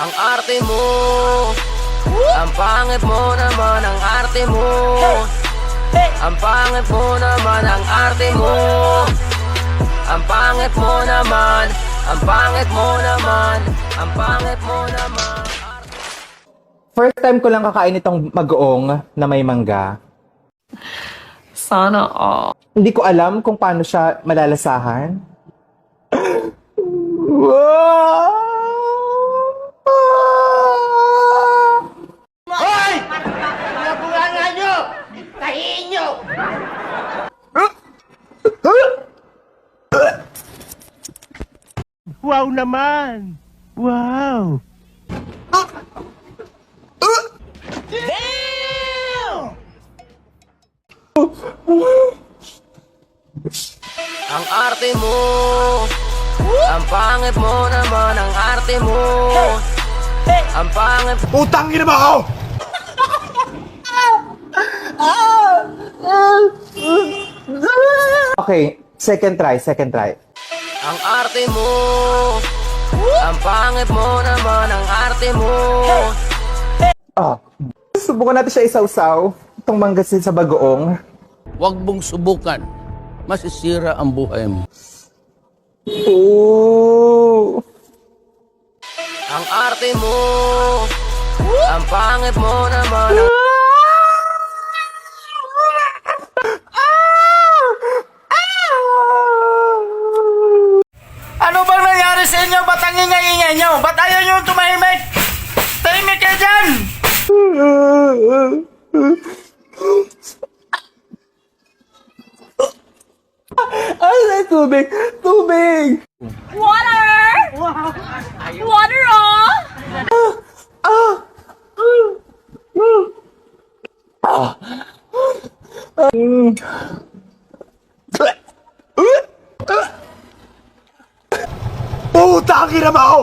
Ang arte mo, ang pangit mo naman ang arte mo. Ang pangit mo naman ang arte mo. Ang pangit mo naman, ang pangit mo naman, ang pangit mo naman. First time ko lang kakain itong magoong na may mangga. Sana all. Hindi ko alam kung paano siya malalasahan. Wow! Hoy! Pinabulangan nyo! Tahiin nyo! Wow naman! Wow! Ang arte mo, ang pangit mo naman ang arte mo. Ang pangit. Utang ina mo ako! Okay, second try. Ang arte mo, ang pangit mo naman ang arte mo. Ah, subukan natin siya isawsaw. Itong mangga sa bagoong. Huwag mong subukan. Masisira ang buhay mo. Oh. Ang arte mo, ang pangit mo naman ang... Ano bang nangyari sa inyo? Ba't ang ingay-ingay nyo? Ba't ayaw nyo tumahimik? Tahimik kayo dyan! Ay, tubig! Tubig! Water! Water, oh! Utang ina mo ako!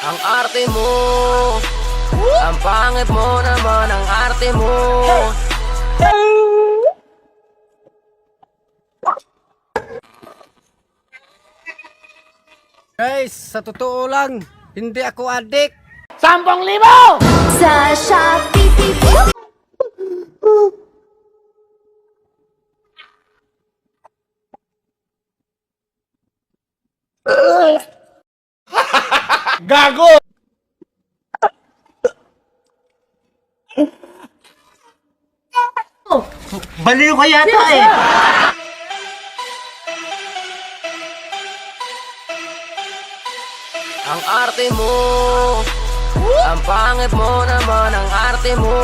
Ang arte mo, ang pangit mo naman ang arte mo. Guys, sa totoo lang, hindi ako adik. Sa Shopee. Gago! Baliw ka yata eh! Ang arte mo, ang pangit mo naman ang arte mo.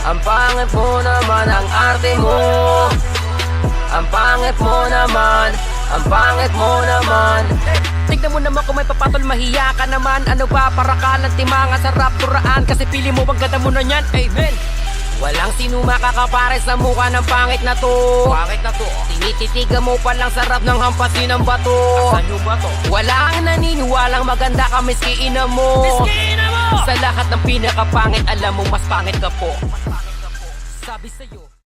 Ang pangit mo naman ang arte mo. Ang pangit mo naman, ang pangit mo naman. Tignan mo naman kung may papatol, mahiya ka naman. Ano ba, para ka ng timanga sa rap turaan. Kasi pili mo, ang ganda mo na yan, amen. Walang sino makakapare sa mukha ng pangit na to. Pangit na to. Tinititigan mo palang sarap ng hampasin ng bato. Asan yung bato? Walang naniniwalang maganda ka miski ina mo. Miski ina mo! Sa lahat ng pinakapangit, alam mo mas pangit ka po. Sabi sa'yo.